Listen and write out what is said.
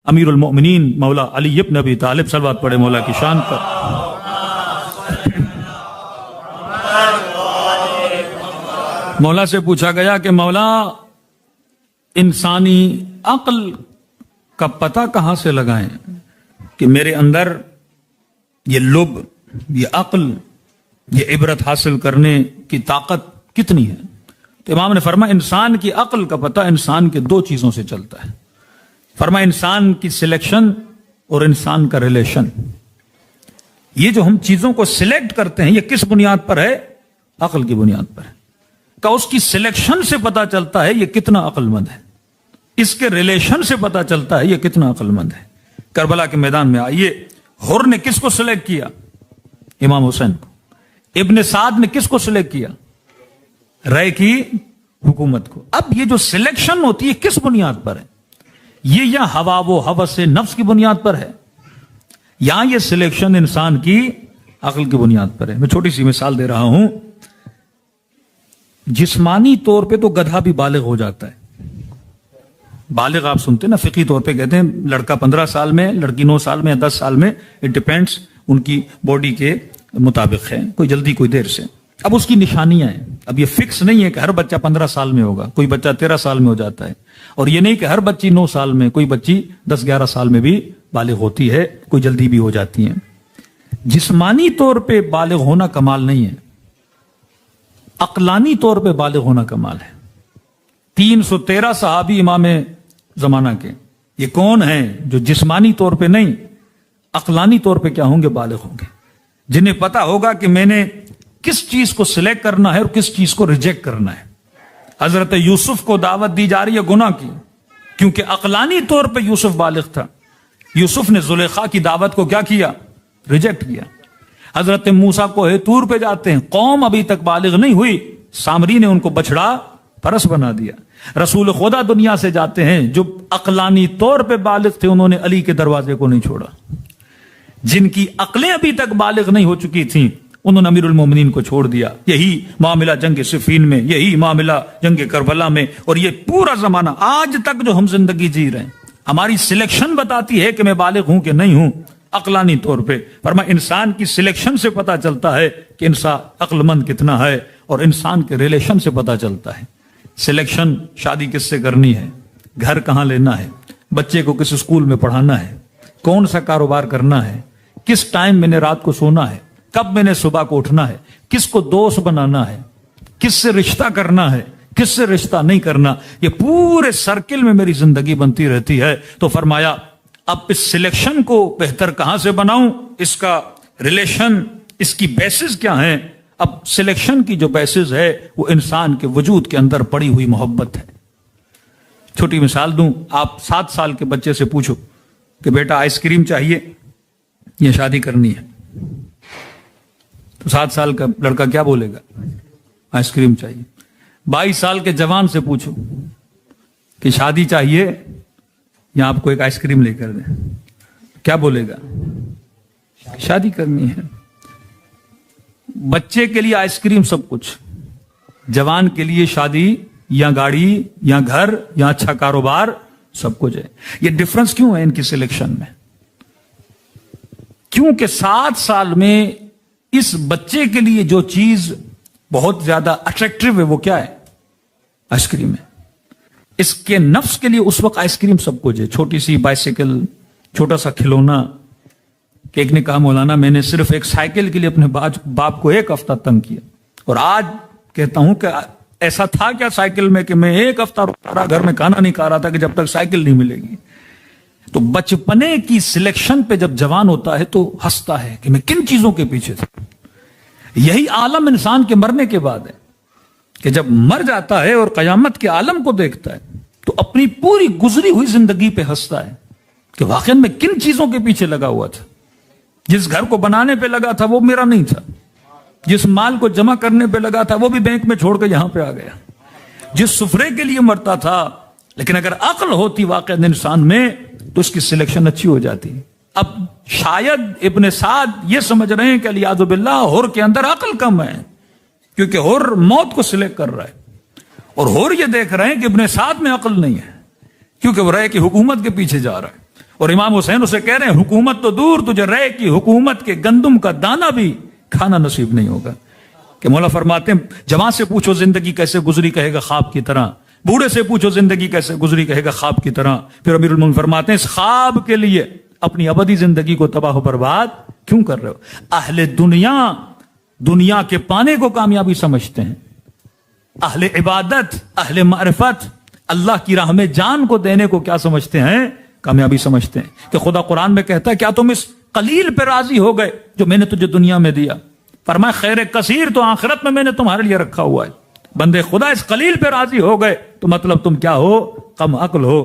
امیر المؤمنین مولا علی ابن ابی طالب، صلوات پڑھے مولا کی شان پر۔ مولا سے پوچھا گیا کہ مولا انسانی عقل کا پتہ کہاں سے لگائیں کہ میرے اندر یہ لب، یہ عقل، یہ عبرت حاصل کرنے کی طاقت کتنی ہے؟ تو امام نے فرمایا انسان کی عقل کا پتہ انسان کے دو چیزوں سے چلتا ہے۔ فرمایا انسان کی سلیکشن اور انسان کا ریلیشن۔ یہ جو ہم چیزوں کو سلیکٹ کرتے ہیں یہ کس بنیاد پر ہے؟ عقل کی بنیاد پر ہے۔ کہ اس کی سلیکشن سے پتہ چلتا ہے یہ کتنا عقل مند ہے، اس کے ریلیشن سے پتہ چلتا ہے یہ کتنا عقل مند ہے۔ کربلا کے میدان میں آئیے، حر نے کس کو سلیکٹ کیا؟ امام حسین کو۔ ابن سعد نے کس کو سلیکٹ کیا؟ رائے کی حکومت کو۔ اب یہ جو سلیکشن ہوتی ہے کس بنیاد پر ہے؟ یہ یا ہوا و ہوس نفس کی بنیاد پر ہے، یا یہ سلیکشن انسان کی عقل کی بنیاد پر ہے؟ میں چھوٹی سی مثال دے رہا ہوں۔ جسمانی طور پہ تو گدھا بھی بالغ ہو جاتا ہے۔ بالغ آپ سنتے نا، فقہی طور پہ کہتے ہیں لڑکا 15 سال میں، لڑکی 9 سال میں، 10 سال میں، اٹ ڈیپینڈس ان کی باڈی کے مطابق ہے، کوئی جلدی کوئی دیر سے۔ اب اس کی نشانیاں ہیں، اب یہ فکس نہیں ہے کہ ہر بچہ 15 سال میں ہوگا، کوئی بچہ 13 سال میں ہو جاتا ہے، اور یہ نہیں کہ ہر بچی 9 سال میں، کوئی بچی 10-11 سال میں بھی بالغ ہوتی ہے، کوئی جلدی بھی ہو جاتی ہیں۔ جسمانی طور پہ بالغ ہونا کمال نہیں ہے، عقلانی طور پہ بالغ ہونا کمال ہے۔ 313 صحابی امام زمانہ کے، یہ کون ہیں جو جسمانی طور پہ نہیں، عقلانی طور پہ کیا ہوں گے؟ بالغ ہوں گے، جنہیں پتا ہوگا کہ میں نے کس چیز کو سلیکٹ کرنا ہے اور کس چیز کو ریجیکٹ کرنا ہے۔ حضرت یوسف کو دعوت دی جا رہی ہے گناہ کی، کیونکہ عقلانی طور پہ یوسف بالغ تھا۔ یوسف نے زلیخا کی دعوت کو کیا کیا؟ ریجیکٹ کیا۔ حضرت موسیٰ کو طور پہ جاتے ہیں، قوم ابھی تک بالغ نہیں ہوئی، سامری نے ان کو بچڑا پرس بنا دیا۔ رسول خدا دنیا سے جاتے ہیں، جو عقلانی طور پہ بالغ تھے انہوں نے علی کے دروازے کو نہیں چھوڑا۔ جن کی عقلیں ابھی تک بالغ نہیں ہو چکی تھیں انہوں نے امیر المومنین کو چھوڑ دیا۔ یہی معاملہ جنگ صفین میں، یہی معاملہ جنگ کربلا میں، اور یہ پورا زمانہ آج تک جو ہم زندگی جی رہے ہیں، ہماری سلیکشن بتاتی ہے کہ میں بالغ ہوں کہ نہیں ہوں عقلانی طور پہ۔ فرمایا انسان کی سلیکشن سے پتا چلتا ہے کہ انسان عقل مند کتنا ہے، اور انسان کے ریلیشن سے پتا چلتا ہے۔ سلیکشن شادی کس سے کرنی ہے، گھر کہاں لینا ہے، بچے کو کس اسکول میں پڑھانا ہے، کون سا کاروبار کرنا ہے، کس ٹائم میں نے رات کو سونا ہے، کب میں نے صبح کو اٹھنا ہے، کس کو دوست بنانا ہے، کس سے رشتہ کرنا ہے، کس سے رشتہ نہیں کرنا، یہ پورے سرکل میں میری زندگی بنتی رہتی ہے۔ تو فرمایا اب اس سلیکشن کو بہتر کہاں سے بناؤں، اس کا ریلیشن، اس کی بیسز کیا ہیں؟ اب سلیکشن کی جو بیسز ہے وہ انسان کے وجود کے اندر پڑی ہوئی محبت ہے۔ چھوٹی مثال دوں، آپ 7 سال کے بچے سے پوچھو کہ بیٹا آئس کریم چاہیے یا شادی کرنی ہے، تو 7 سال کا لڑکا کیا بولے گا؟ آئس کریم چاہیے۔ 22 سال کے جوان سے پوچھو کہ شادی چاہیے یا آپ کو ایک آئس کریم لے کر دیں، کیا بولے گا؟ شادی کرنی ہے۔ بچے کے لیے آئس کریم سب کچھ، جوان کے لیے شادی یا گاڑی یا گھر یا اچھا کاروبار سب کچھ ہے۔ یہ ڈفرنس کیوں ہے ان کی سلیکشن میں؟ کیونکہ 7 سال میں اس بچے کے لیے جو چیز بہت زیادہ اٹریکٹیو ہے وہ کیا ہے؟ آئس کریم ہے۔ اس کے نفس کے لیے اس وقت آئس کریم سب کچھ ہے، چھوٹی سی بائسیکل، چھوٹا سا کھلونا۔ کہ ایک نے کہا مولانا میں نے صرف ایک سائیکل کے لیے اپنے باپ کو 1 ہفتہ تنگ کیا، اور آج کہتا ہوں کہ ایسا تھا کیا سائیکل میں کہ میں 1 ہفتہ رکا رہا، گھر میں کھانا نہیں کھا رہا تھا کہ جب تک سائیکل نہیں ملے گی۔ تو بچپنے کی سلیکشن پہ جب جوان ہوتا ہے تو ہنستا ہے کہ میں کن چیزوں کے پیچھے تھا۔ یہی عالم انسان کے مرنے کے بعد ہے کہ جب مر جاتا ہے اور قیامت کے عالم کو دیکھتا ہے تو اپنی پوری گزری ہوئی زندگی پہ ہنستا ہے کہ واقعی میں کن چیزوں کے پیچھے لگا ہوا تھا۔ جس گھر کو بنانے پہ لگا تھا وہ میرا نہیں تھا، جس مال کو جمع کرنے پہ لگا تھا وہ بھی بینک میں چھوڑ کے یہاں پہ آ گیا، جس سفرے کے لیے مرتا تھا۔ لیکن اگر عقل ہوتی واقعی انسان میں تو اس کی سلیکشن اچھی ہو جاتی۔ اب شاید ابن سعد یہ سمجھ رہے ہیں کہ الیاذ باللہ حر کے اندر عقل کم ہے، کیونکہ حر موت کو سلیکٹ کر رہا ہے، اور حر یہ دیکھ رہے ہیں کہ ابن سعد میں عقل نہیں ہے، کیونکہ وہ رائے کی حکومت کے پیچھے جا رہا ہے۔ اور امام حسین اسے کہہ رہے ہیں حکومت تو دور، تجھے رے کی حکومت کے گندم کا دانہ بھی کھانا نصیب نہیں ہوگا. کہ مولا فرماتے ہیں جوان سے پوچھو زندگی کیسے گزری، کہے گا خواب کی طرح. بوڑھے سے پوچھو زندگی کیسے گزری، کہے گا خواب کی طرح. پھر امیر المومنین فرماتے ہیں اس خواب کے لیے اپنی ابدی زندگی کو تباہ و برباد کیوں کر رہے ہو؟ اہل دنیا کے پانے کو کامیابی سمجھتے ہیں، اہل عبادت، اہل معرفت اللہ کی راہ میں جان کو دینے کو کیا سمجھتے ہیں؟ کامیابی سمجھتے ہیں. کہ خدا قرآن میں کہتا ہے کیا تم اس قلیل پہ راضی ہو گئے جو میں نے تجھے دنیا میں دیا؟ فرمایا خیر کثیر تو آخرت میں نے تمہارے لیے رکھا ہوا ہے. بندے خدا اس قلیل پہ راضی ہو گئے تو مطلب تم کیا ہو؟ کم عقل ہو.